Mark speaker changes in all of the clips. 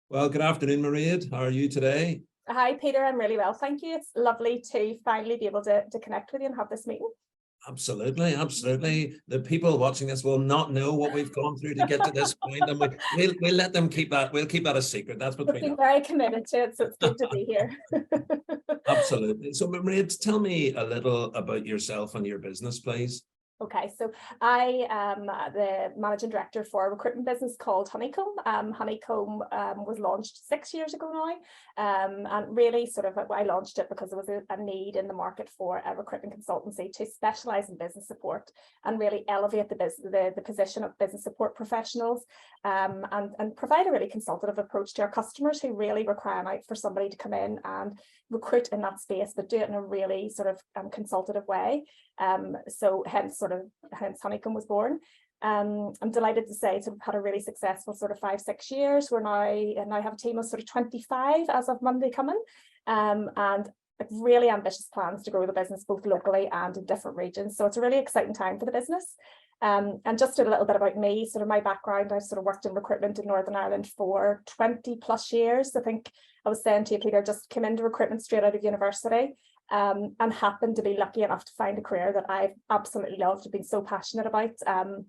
Speaker 1: Well, good afternoon, Mairead. How are you today?
Speaker 2: Hi, Peter. I'm really well, thank you. It's lovely to finally be able to connect with you and have this meeting.
Speaker 1: Absolutely, absolutely. The people watching this will not know what we've gone through to get to this point, and we'll let them keep that. We'll keep that a secret. That's
Speaker 2: I've
Speaker 1: between
Speaker 2: been
Speaker 1: us.
Speaker 2: very committed to it, so it's good to be here.
Speaker 1: Absolutely. So, Mairead, tell me a little about yourself and your business, please.
Speaker 2: Okay, so I am the managing director for a recruitment business called Honeycomb. Honeycomb was launched 6 years ago now, and really sort of I launched it because there was a need in the market for a recruitment consultancy to specialise in business support and really elevate the position of business support professionals, and provide a really consultative approach to our customers who really were crying out for somebody to come in and recruit in that space, but do it in a really sort of consultative way. So hence Honeycomb was born. I'm delighted to say sort of had a really successful sort of 5-6 years. We're now have a team of sort of 25 as of Monday coming, and really ambitious plans to grow the business both locally and in different regions. So it's a really exciting time for the business. And just a little bit about me, sort of my background. I've sort of worked in recruitment in Northern Ireland for 20 plus years. I think I was saying to you, Peter, just came into recruitment straight out of university, and happened to be lucky enough to find a career that I've absolutely loved and been so passionate about. And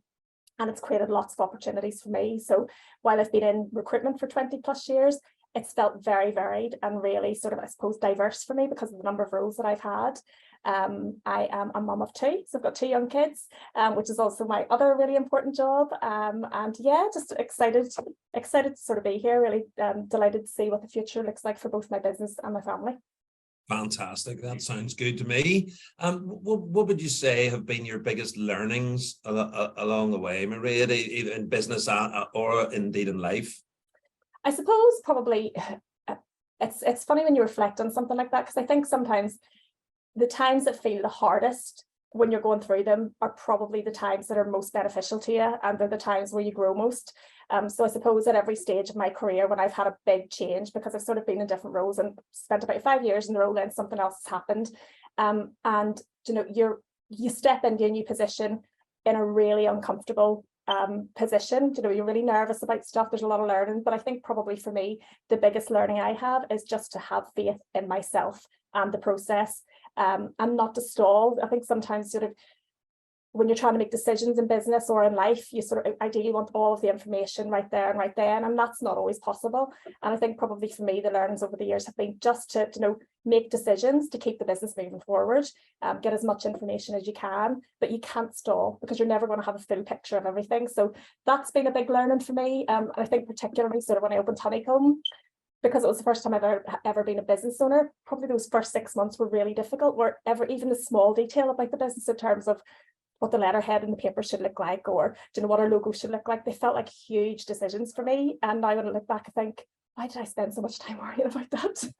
Speaker 2: it's created lots of opportunities for me. So while I've been in recruitment for 20 plus years, it's felt very varied and really sort of, I suppose, diverse for me because of the number of roles that I've had. I am a mum of two, so I've got 2 young kids, which is also my other really important job. And yeah, just excited to sort of be here, really delighted to see what the future looks like for both my business and my family.
Speaker 1: Fantastic. That sounds good to me. What would you say have been your biggest learnings along the way, Mairead, either in business or indeed in life?
Speaker 2: I suppose probably it's funny when you reflect on something like that, because I think sometimes the times that feel the hardest when you're going through them are probably the times that are most beneficial to you, and they're the times where you grow most. So I suppose at every stage of my career, when I've had a big change, because I've sort of been in different roles and spent about 5 years in the role, then something else has happened, and you step into a new position in a really uncomfortable position. You're really nervous about stuff. There's a lot of learning, but I think probably for me, the biggest learning I have is just to have faith in myself and the process, and not to stall. I think sometimes sort of when you're trying to make decisions in business or in life, you sort of ideally want all of the information right there and right then, and that's not always possible. And I think probably for me, the learnings over the years have been just to make decisions to keep the business moving forward, get as much information as you can, but you can't stall because you're never going to have a full picture of everything. So that's been a big learning for me. And I think particularly sort of when I opened Honeycomb, because it was the first time I've ever been a business owner, probably those first 6 months were really difficult, even the small detail about the business in terms of what the letterhead in the paper should look like, or what our logo should look like. They felt like huge decisions for me. And now when I look back, I think, why did I spend so much time worrying about that?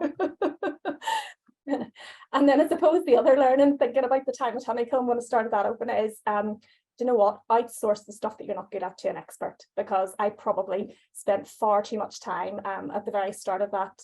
Speaker 2: And then I suppose the other learning, thinking about the time at Honeycomb when I started that open, is outsource the stuff that you're not good at to an expert, because I probably spent far too much time at the very start of that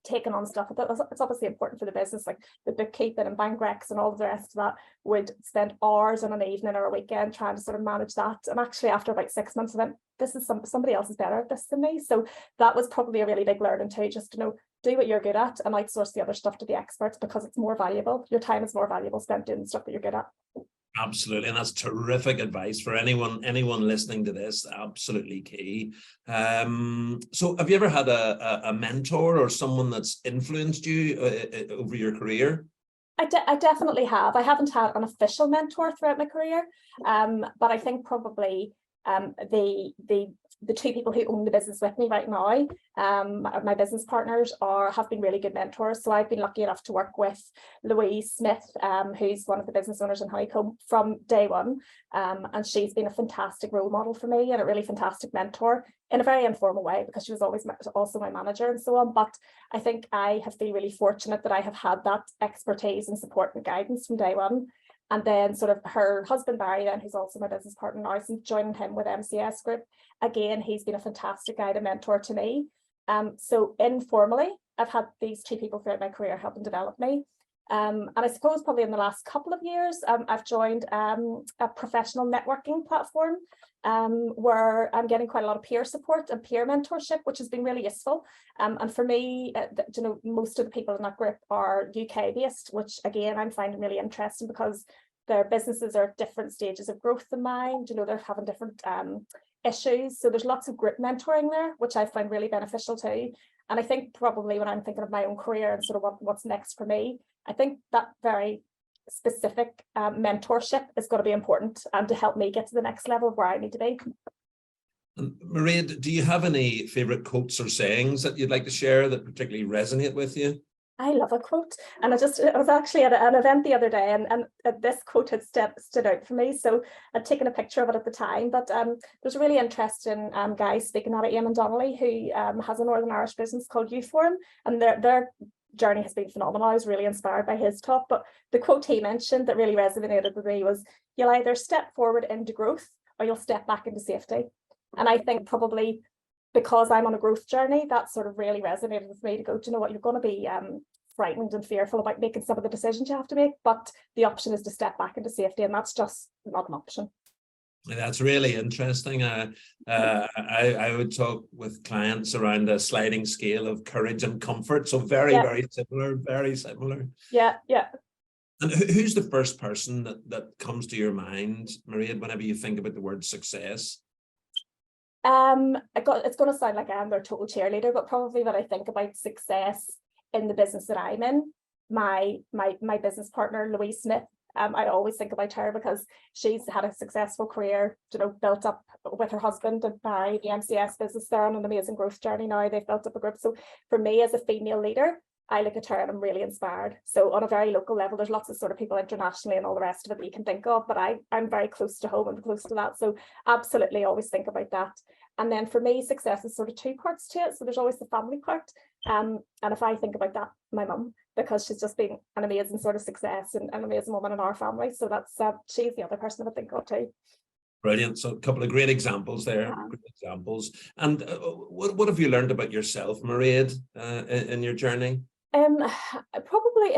Speaker 2: taking on stuff. It's obviously important for the business, like the bookkeeping and bank recs and all of the rest of that. Would spend hours on an evening or a weekend trying to sort of manage that. And actually after about 6 months, I went, this is somebody else is better at this than me. So that was probably a really big learning too, just to do what you're good at and outsource the other stuff to the experts, because it's more valuable. Your time is more valuable spent doing the stuff that you're good at.
Speaker 1: Absolutely, and that's terrific advice for anyone listening to this. Absolutely key. So have you ever had a mentor or someone that's influenced you over your career?
Speaker 2: I definitely have. I haven't had an official mentor throughout my career, but I think probably the 2 people who own the business with me right now, my business partners, have been really good mentors. So I've been lucky enough to work with Louise Smith, who's one of the business owners in Honeycomb from day one, and she's been a fantastic role model for me and a really fantastic mentor in a very informal way, because she was always also my manager and so on. But I think I have been really fortunate that I have had that expertise and support and guidance from day one. And then sort of her husband, Barry, then, who's also my business partner now, since joining him with MCS Group, again, he's been a fantastic guide and mentor to me. So informally, I've had these 2 people throughout my career helping develop me. And I suppose probably in the last couple of years, I've joined a professional networking platform where I'm getting quite a lot of peer support and peer mentorship, which has been really useful. And for me, you know, most of the people in that group are UK based, which again, I'm finding really interesting because their businesses are at different stages of growth than mine. You know, they're having different issues. So there's lots of group mentoring there, which I find really beneficial too. And I think probably when I'm thinking of my own career and sort of what's next for me, I think that very specific mentorship is going to be important and to help me get to the next level of where I need to be.
Speaker 1: Mairead, do you have any favourite quotes or sayings that you'd like to share that particularly resonate with you?
Speaker 2: I love a quote, and I was actually at an event the other day, and this quote had stood out for me. So I'd taken a picture of it at the time, but there's a really interesting guy speaking at it, Eamon Donnelly, who has a Northern Irish business called Youforum, and their journey has been phenomenal. I was really inspired by his talk, but the quote he mentioned that really resonated with me was, "You'll either step forward into growth or you'll step back into safety." And I think probably because I'm on a growth journey, that sort of really resonated with me to go, do you know what, you're going to be frightened and fearful about making some of the decisions you have to make, but the option is to step back into safety, and that's just not an option.
Speaker 1: That's really interesting. I would talk with clients around a sliding scale of courage and comfort. So very similar, very similar.
Speaker 2: Yeah.
Speaker 1: And who's the first person that comes to your mind, Mairead, whenever you think about the word success?
Speaker 2: It's going to sound like I'm their total cheerleader, but probably when I think about success in the business that I'm in, my business partner, Louise Smith, I always think about her because she's had a successful career, you know, built up with her husband and married the MCS business. They're on an amazing growth journey now. They've built up a group. So for me as a female leader, I look at her and I'm really inspired. So on a very local level, there's lots of sort of people internationally and all the rest of it that you can think of, but I'm very close to home and close to that. So absolutely always think about that. And then for me, success is sort of two parts to it. So there's always the family part. And if I think about that, my mum, because she's just been an amazing sort of success and an amazing woman in our family. So that's she's the other person I think of too.
Speaker 1: Brilliant. So a couple of great examples there. Yeah. Great examples. And what have you learned about yourself, Mairead, in your journey?
Speaker 2: Probably,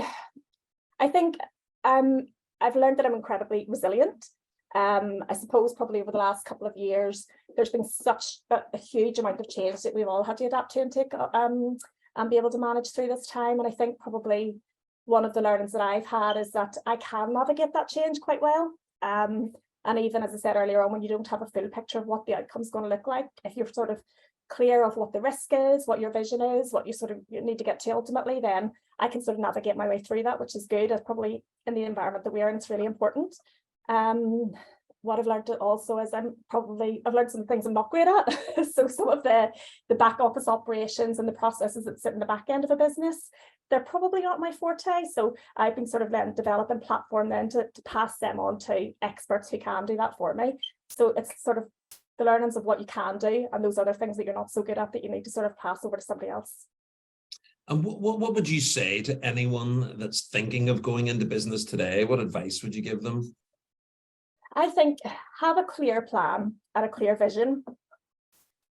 Speaker 2: I think I've learned that I'm incredibly resilient. I suppose probably over the last couple of years, there's been such a huge amount of change that we've all had to adapt to and take and be able to manage through this time. And I think probably one of the learnings that I've had is that I can navigate that change quite well. And even as I said earlier on, when you don't have a full picture of what the outcome's going to look like, if you're sort of clear of what the risk is, what your vision is, what you need to get to ultimately, then I can sort of navigate my way through that, which is good. It's probably in the environment that we are in, it's really important. What I've learned also is I've learned some things I'm not great at. So some of the back office operations and the processes that sit in the back end of a business, they're probably not my forte. So I've been sort of then developing platform then to pass them on to experts who can do that for me. So it's sort of the learnings of what you can do and those other things that you're not so good at that you need to sort of pass over to somebody else.
Speaker 1: And what would you say to anyone that's thinking of going into business today? What advice would you give them?
Speaker 2: I think have a clear plan and a clear vision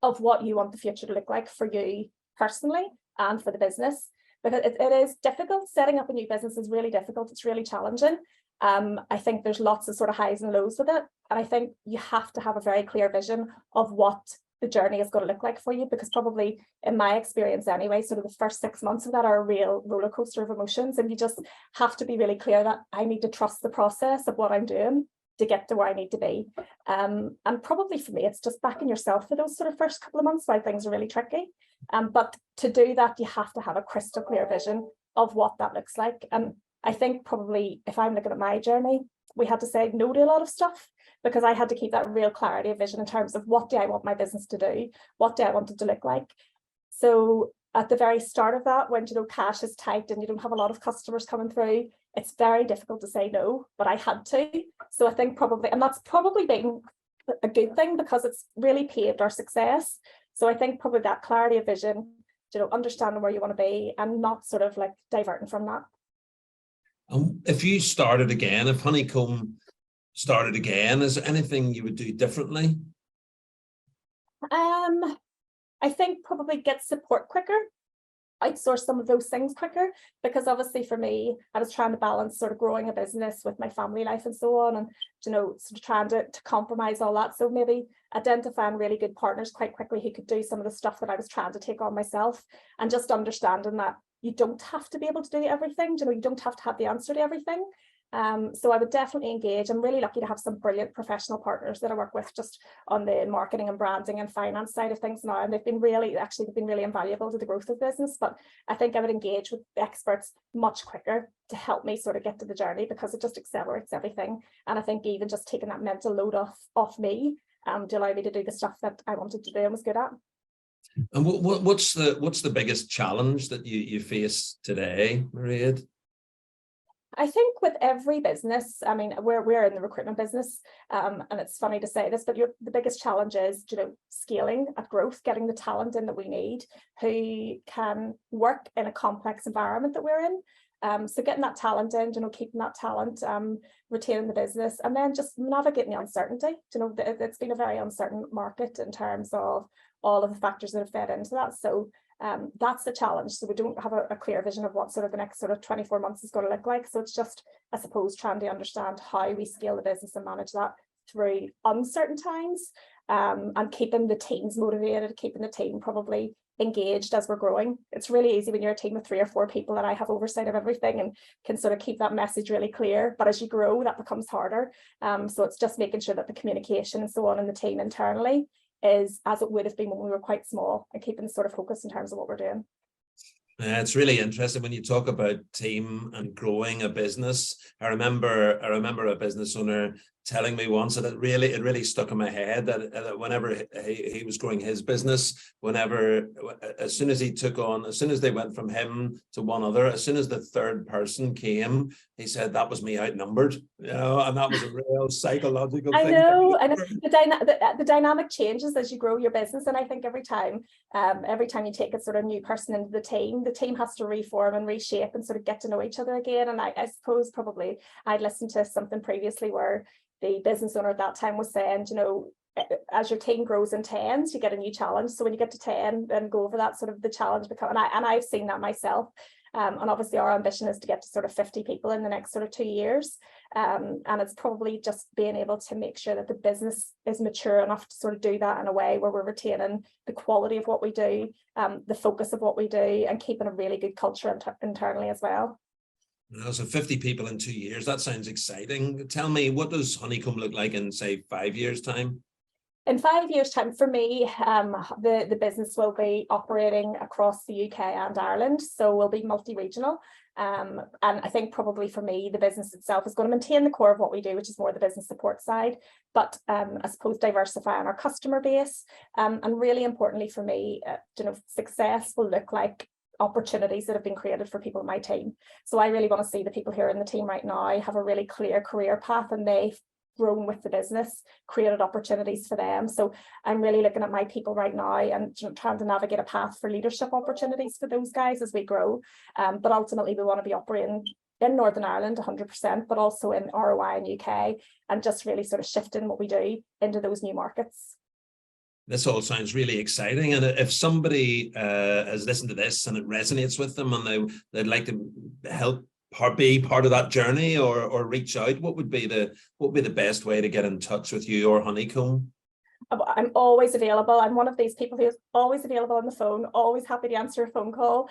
Speaker 2: of what you want the future to look like for you personally and for the business, because it is difficult. Setting up a new business is really difficult. It's really challenging. I think there's lots of sort of highs and lows with it. And I think you have to have a very clear vision of what the journey is going to look like for you, because probably in my experience anyway, sort of the first 6 months of that are a real roller coaster of emotions. And you just have to be really clear that I need to trust the process of what I'm doing to get to where I need to be. And probably for me, it's just backing yourself for those sort of first couple of months while things are really tricky. But to do that, you have to have a crystal clear vision of what that looks like. And I think probably if I'm looking at my journey, we had to say no to a lot of stuff because I had to keep that real clarity of vision in terms of what do I want my business to do? What do I want it to look like? So at the very start of that, when, you know, cash is tight and you don't have a lot of customers coming through, it's very difficult to say no, but I had to. So I think probably, and that's probably been a good thing because it's really paved our success. So I think probably that clarity of vision, you know, understanding where you want to be and not sort of like diverting from that.
Speaker 1: If you started again, if Honeycomb started again, is there anything you would do differently?
Speaker 2: I think probably get support quicker. outsource some of those things quicker, because obviously for me, I was trying to balance sort of growing a business with my family life and so on, and sort of trying to compromise all that. So maybe identifying really good partners quite quickly who could do some of the stuff that I was trying to take on myself, and just understanding that you don't have to be able to do everything, you don't have to have the answer to everything. So I would definitely engage. I'm really lucky to have some brilliant professional partners that I work with just on the marketing and branding and finance side of things now, and they've been really invaluable to the growth of business. But I think I would engage with experts much quicker to help me sort of get to the journey, because it just accelerates everything. And I think even just taking that mental load off me to allow me to do the stuff that I wanted to do and was good at.
Speaker 1: And what's the biggest challenge that you face today, Mairead?
Speaker 2: I think with every business, I mean, we're in the recruitment business, and it's funny to say this, but the biggest challenge is, scaling at growth, getting the talent in that we need, who can work in a complex environment that we're in. So getting that talent in, keeping that talent, retaining the business, and then just navigating the uncertainty. It's been a very uncertain market in terms of all of the factors that have fed into that. So that's the challenge. So we don't have a clear vision of what sort of the next sort of 24 months is going to look like. So it's just, I suppose, trying to understand how we scale the business and manage that through uncertain times, and keeping the teams motivated, keeping the team probably engaged as we're growing. It's really easy when you're a team of 3 or 4 people that I have oversight of everything and can sort of keep that message really clear. But as you grow, that becomes harder. So it's just making sure that the communication and so on in the team internally is as it would have been when we were quite small, and keeping the sort of focus in terms of what we're doing.
Speaker 1: It's really interesting when you talk about team and growing a business. I remember a business owner telling me once, and it really stuck in my head, that whenever he was growing his business, as soon as they went from him to one other, as soon as the third person came, he said that was me outnumbered, and that was a real psychological thing.
Speaker 2: I know, and the dynamic changes as you grow your business, and I think every time you take a sort of new person into the team has to reform and reshape and sort of get to know each other again. And I suppose probably I'd listened to something previously where the business owner at that time was saying, as your team grows in tens, you get a new challenge. So when you get to 10, then go over that sort of the challenge and I've seen that myself. And obviously our ambition is to get to sort of 50 people in the next sort of 2 years. And it's probably just being able to make sure that the business is mature enough to sort of do that in a way where we're retaining the quality of what we do, the focus of what we do, and keeping a really good culture internally as well.
Speaker 1: So 50 people in 2 years, that sounds exciting. Tell me, what does Honeycomb look like in, say, 5 years' time?
Speaker 2: In 5 years' time, for me, the business will be operating across the UK and Ireland, so we'll be multi-regional. And I think probably for me, the business itself is going to maintain the core of what we do, which is more the business support side, but I suppose diversifying our customer base. And really importantly for me, success will look like opportunities that have been created for people in my team. So I really want to see the people here in the team right now have a really clear career path, and they've grown with the business, created opportunities for them. So I'm really looking at my people right now and trying to navigate a path for leadership opportunities for those guys as we grow. But ultimately we want to be operating in Northern Ireland 100%, but also in ROI and UK, and just really sort of shifting what we do into those new markets.
Speaker 1: This all sounds really exciting. And if somebody has listened to this and it resonates with them and they'd like to help be part of that journey or reach out, what would be the best way to get in touch with you or Honeycomb?
Speaker 2: I'm always available. I'm one of these people who's always available on the phone, always happy to answer a phone call.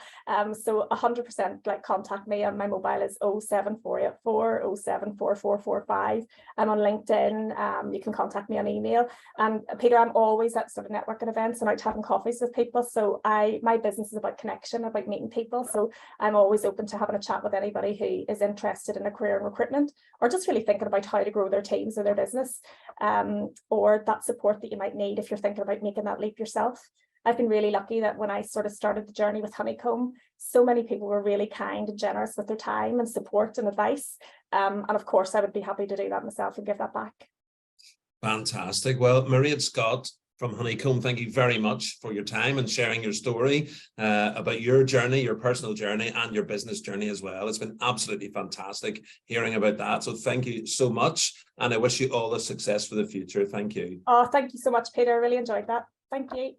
Speaker 2: So 100% contact me, and my mobile is 07484 074445. I'm on LinkedIn. You can contact me on email. And Peter, I'm always at sort of networking events and out having coffees with people. So my business is about connection, about meeting people. So I'm always open to having a chat with anybody who is interested in a career in recruitment, or just really thinking about how to grow their teams or their business, or that support that you might need if you're thinking about making that leap yourself. I've been really lucky that when I sort of started the journey with Honeycomb, so many people were really kind and generous with their time and support and advice. And of course, I would be happy to do that myself and give that back.
Speaker 1: Fantastic. Well, Mairead Scott from Honeycomb, thank you very much for your time and sharing your story about your journey, your personal journey, and your business journey as well. It's been absolutely fantastic hearing about that. So thank you so much. And I wish you all the success for the future. Thank you.
Speaker 2: Oh, thank you so much, Peter. I really enjoyed that. Thank you.